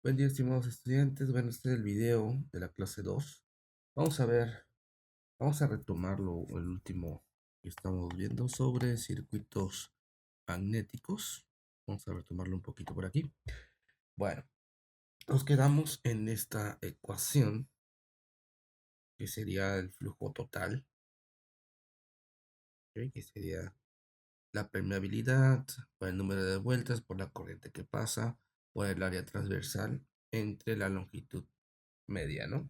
Buen día, estimados estudiantes. Bueno, este es el video de la clase 2. Vamos a ver, vamos a retomarlo, el último que estamos viendo sobre circuitos magnéticos. Vamos a retomarlo un poquito por aquí. Bueno, nos quedamos en esta ecuación que sería el flujo total, ¿ok? Que sería la permeabilidad por el número de vueltas por la corriente que pasa por el área transversal entre la longitud media, ¿no?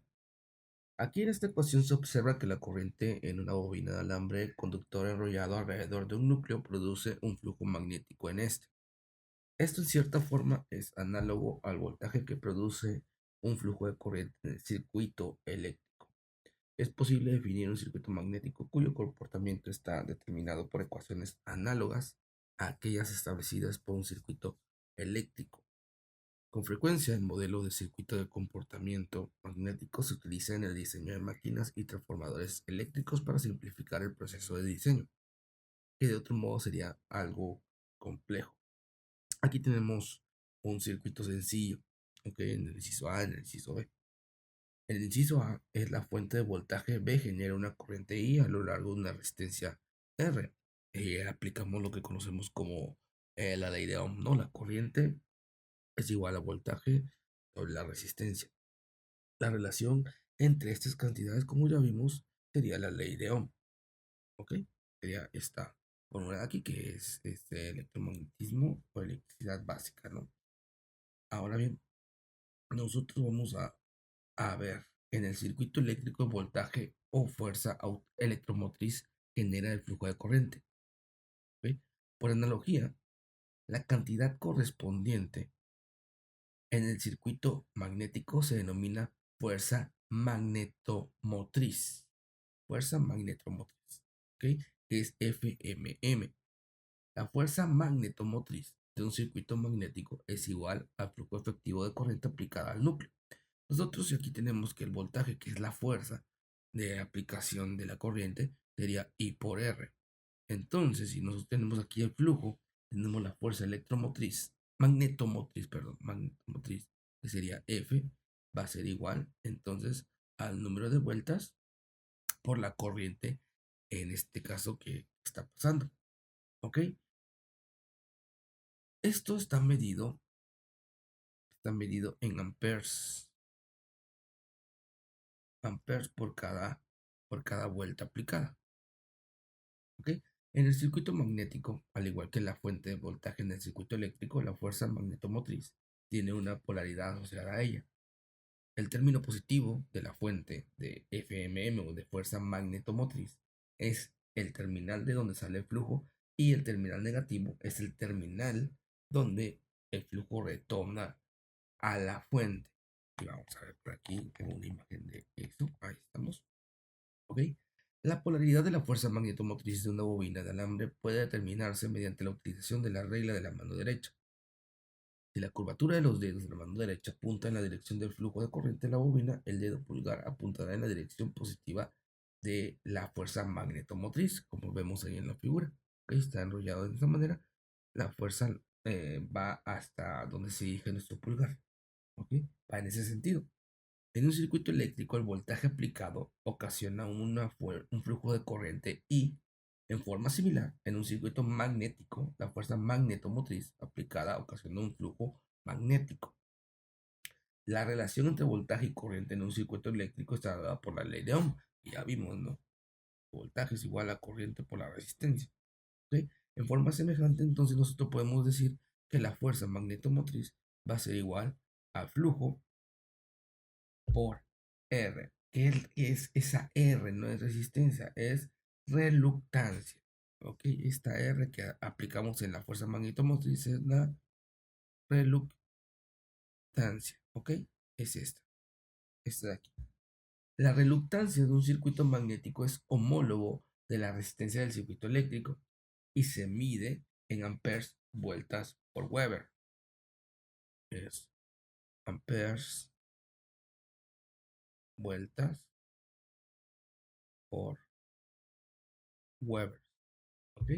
Aquí en esta ecuación se observa que la corriente en una bobina de alambre conductor enrollado alrededor de un núcleo produce un flujo magnético en este. Esto en cierta forma es análogo al voltaje que produce un flujo de corriente en el circuito eléctrico. Es posible definir un circuito magnético cuyo comportamiento está determinado por ecuaciones análogas a aquellas establecidas por un circuito eléctrico. Con frecuencia, el modelo de circuito de comportamiento magnético se utiliza en el diseño de máquinas y transformadores eléctricos para simplificar el proceso de diseño, que de otro modo sería algo complejo. Aquí tenemos un circuito sencillo, ¿ok? En el inciso A, en el inciso B. En el inciso A es la fuente de voltaje B genera una corriente I a lo largo de una resistencia R. Aplicamos lo que conocemos como la ley de Ohm, ¿no? La corriente es igual a voltaje sobre la resistencia. La relación entre estas cantidades, como ya vimos, sería la ley de Ohm, ¿ok? Sería esta fórmula de aquí, que es este electromagnetismo o electricidad básica, ¿no? Ahora bien, nosotros vamos a ver en el circuito eléctrico el voltaje o fuerza electromotriz genera el flujo de corriente, ¿ok? Por analogía, la cantidad correspondiente en el circuito magnético se denomina fuerza magnetomotriz. Fuerza magnetomotriz, ¿ok? Que es FMM. La fuerza magnetomotriz de un circuito magnético es igual al flujo efectivo de corriente aplicada al núcleo. Nosotros aquí tenemos que el voltaje, que es la fuerza de aplicación de la corriente, sería I por R. Entonces, si nosotros tenemos aquí el flujo, tenemos la fuerza electromotriz, magnetomotriz, perdón, magnetomotriz, que sería F, va a ser igual entonces al número de vueltas por la corriente, en este caso que está pasando. ¿Ok? Esto está medido en amperes, amperes por cada vuelta aplicada. ¿Ok? En el circuito magnético, al igual que la fuente de voltaje en el circuito eléctrico, la fuerza magnetomotriz tiene una polaridad asociada a ella. El término positivo de la fuente de FMM o de fuerza magnetomotriz es el terminal de donde sale el flujo y el terminal negativo es el terminal donde el flujo retorna a la fuente. Y vamos a ver por aquí, tengo una imagen de eso. Ahí estamos. ¿Ok? La polaridad de la fuerza magnetomotriz de una bobina de alambre puede determinarse mediante la utilización de la regla de la mano derecha. Si la curvatura de los dedos de la mano derecha apunta en la dirección del flujo de corriente de la bobina, el dedo pulgar apuntará en la dirección positiva de la fuerza magnetomotriz, como vemos ahí en la figura. ¿Ok? Está enrollado de esta manera. La fuerza va hasta donde se dirige nuestro pulgar. ¿Ok? Va en ese sentido. En un circuito eléctrico, el voltaje aplicado ocasiona un flujo de corriente y, en forma similar, en un circuito magnético, la fuerza magnetomotriz aplicada ocasiona un flujo magnético. La relación entre voltaje y corriente en un circuito eléctrico está dada por la ley de Ohm, y ya vimos, ¿no? Voltaje es igual a corriente por la resistencia. ¿Ok? En forma semejante, entonces nosotros podemos decir que la fuerza magnetomotriz va a ser igual al flujo por R. ¿Qué es esa R? No es resistencia, es reluctancia. ¿Ok? Esta R que aplicamos en la fuerza magnetomotriz es la reluctancia. ¿Ok? Es esta de aquí. La reluctancia de un circuito magnético es homólogo de la resistencia del circuito eléctrico y se mide en amperes vueltas por Weber. Es amperes vueltas por Weber. ¿Ok?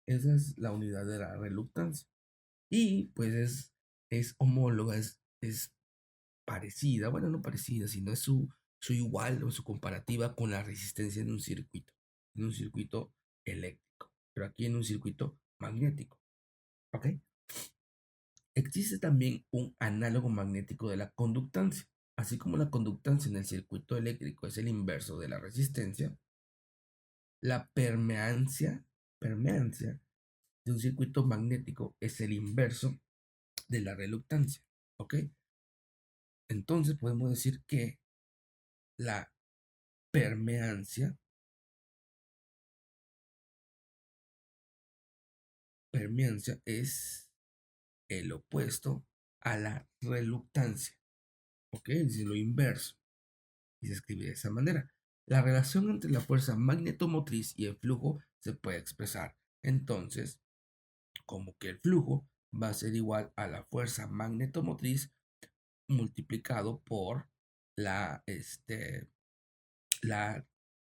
Esa es la unidad de la reluctancia. Y pues es homóloga, es parecida, bueno, no parecida, sino es su igual o su comparativa con la resistencia en un circuito eléctrico, pero aquí en un circuito magnético, ¿ok? Existe también un análogo magnético de la conductancia. Así como la conductancia en el circuito eléctrico es el inverso de la resistencia, la permeancia de un circuito magnético es el inverso de la reluctancia, ¿ok? Entonces podemos decir que la permeancia, permeancia es el opuesto a la reluctancia, ¿ok? Es lo inverso y se escribe de esa manera. La relación entre la fuerza magnetomotriz y el flujo se puede expresar entonces como que el flujo va a ser igual a la fuerza magnetomotriz multiplicado por la, la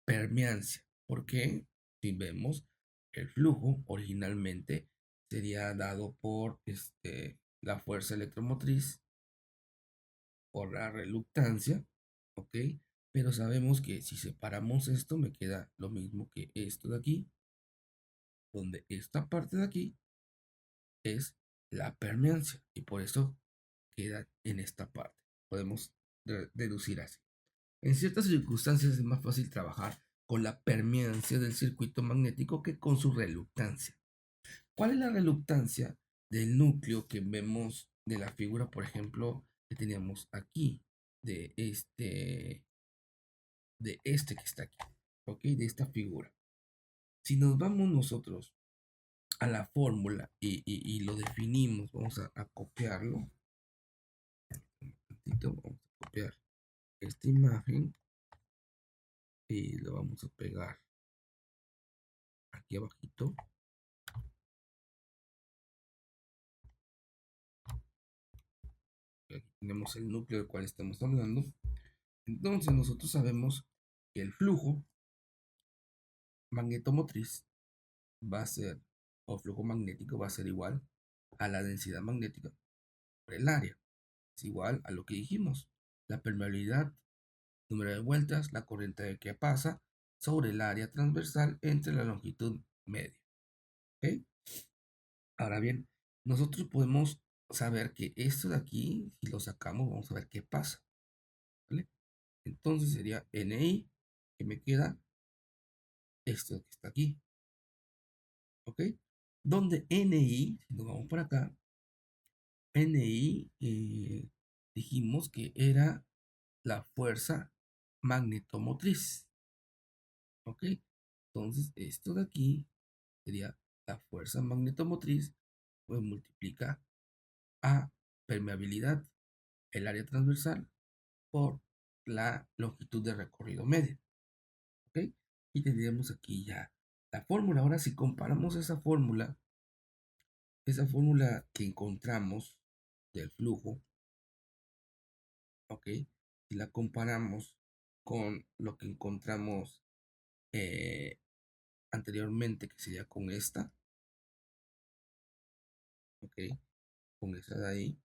permeancia. Porque si vemos, el flujo originalmente sería dado por la fuerza electromotriz por la reluctancia, ¿ok? Pero sabemos que si separamos esto, me queda lo mismo que esto de aquí, donde esta parte de aquí es la permeancia y por eso queda en esta parte. Podemos deducir así. En ciertas circunstancias es más fácil trabajar con la permeancia del circuito magnético que con su reluctancia. ¿Cuál es la reluctancia del núcleo que vemos de la figura, por ejemplo, que teníamos aquí, de este que está aquí, ¿ok? De esta figura. Si nos vamos nosotros a la fórmula y lo definimos, vamos a copiarlo. Vamos a copiar esta imagen y lo vamos a pegar aquí abajito. Aquí tenemos el núcleo del cual estamos hablando. Entonces nosotros sabemos que el flujo magnetomotriz va a ser, o flujo magnético va a ser igual a la densidad magnética por el área. Es igual a lo que dijimos. La permeabilidad, número de vueltas, la corriente que pasa sobre el área transversal entre la longitud media. ¿Ok? Ahora bien, nosotros podemos saber que esto de aquí, si lo sacamos, vamos a ver qué pasa. ¿Vale? Entonces sería NI, que me queda esto que está aquí. ¿Ok? Donde NI, si nos vamos por acá, NI dijimos que era la fuerza magnetomotriz. ¿Ok? Entonces esto de aquí sería la fuerza magnetomotriz, pues multiplica a permeabilidad, el área transversal, por la longitud de recorrido medio. ¿Ok? Y tendríamos aquí ya la fórmula. Ahora si comparamos esa fórmula que encontramos del flujo, ¿ok? Si la comparamos con lo que encontramos eh, anteriormente, que sería con esta, ¿ok? Con esa de ahí,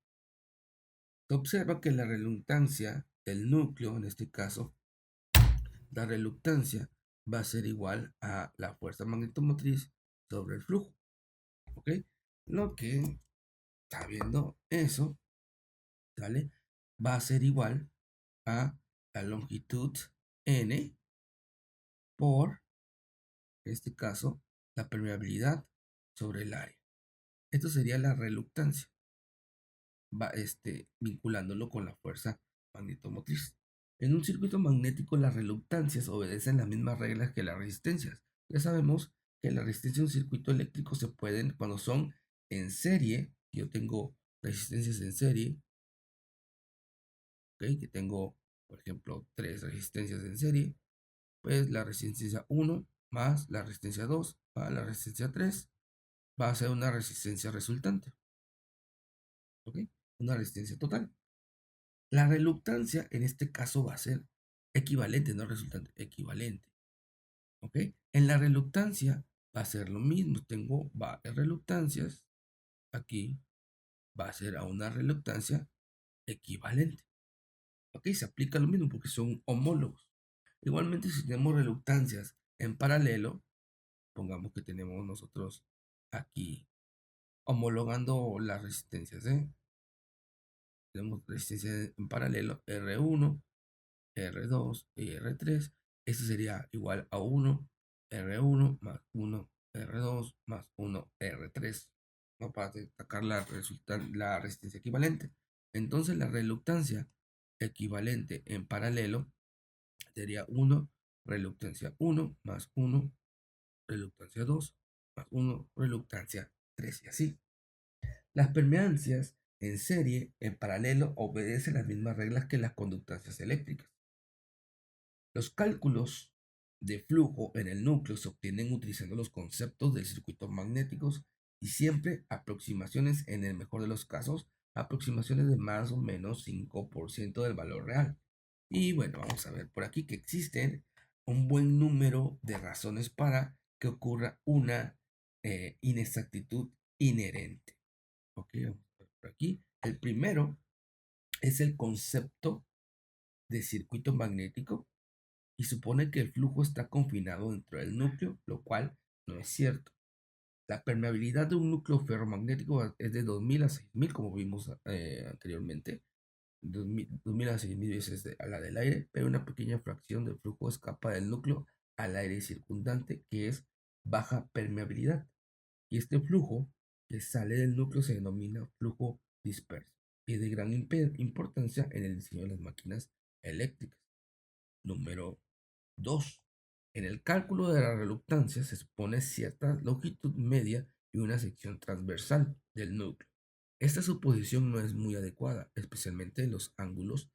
se observa que la reluctancia del núcleo, en este caso, la reluctancia va a ser igual a la fuerza magnetomotriz sobre el flujo, ¿ok? Lo que está viendo eso, ¿sale? Va a ser igual a la longitud n por, en este caso, la permeabilidad sobre el área. Esto sería la reluctancia, vinculándolo con la fuerza magnetomotriz. En un circuito magnético, las reluctancias obedecen las mismas reglas que las resistencias. Ya sabemos que la resistencia de un circuito eléctrico se pueden, cuando son en serie, yo tengo resistencias en serie, ¿ok? Que tengo, por ejemplo, tres resistencias en serie, pues la resistencia 1 más la resistencia 2 más la resistencia 3 va a ser una resistencia resultante, ¿ok? Una resistencia total. La reluctancia en este caso va a ser equivalente, no resultante, equivalente, ¿ok? En la reluctancia va a ser lo mismo, tengo varias reluctancias, aquí va a ser a una reluctancia equivalente, Ok, se aplica lo mismo porque son homólogos. Igualmente, si tenemos reluctancias en paralelo, pongamos que tenemos nosotros aquí homologando las resistencias, ¿eh? Tenemos resistencia en paralelo R1, R2 y R3. Este sería igual a 1, R1 más 1, R2 más 1, R3. ¿No? Para sacar la resistencia equivalente. Entonces la reluctancia equivalente en paralelo sería 1, reluctancia 1 más 1, reluctancia 2 más 1, reluctancia 3 y así. Las permeancias en serie, en paralelo, obedecen las mismas reglas que las conductancias eléctricas. Los cálculos de flujo en el núcleo se obtienen utilizando los conceptos de circuitos magnéticos y siempre aproximaciones, en el mejor de los casos, aproximaciones de más o menos 5% del valor real. Y bueno, vamos a ver por aquí que existen un buen número de razones para que ocurra una inexactitud inherente. Ok, vamos a ver por aquí. El primero es el concepto de circuito magnético y supone que el flujo está confinado dentro del núcleo, lo cual no es cierto. La permeabilidad de un núcleo ferromagnético es de 2000 a 6000, como vimos anteriormente, 2000 a 6000 veces a la del aire, pero una pequeña fracción del flujo escapa del núcleo al aire circundante, que es baja permeabilidad. Y este flujo que sale del núcleo se denomina flujo disperso y es de gran importancia en el diseño de las máquinas eléctricas. Número 2. En el cálculo de la reluctancia se expone cierta longitud media y una sección transversal del núcleo. Esta suposición no es muy adecuada, especialmente en los ángulos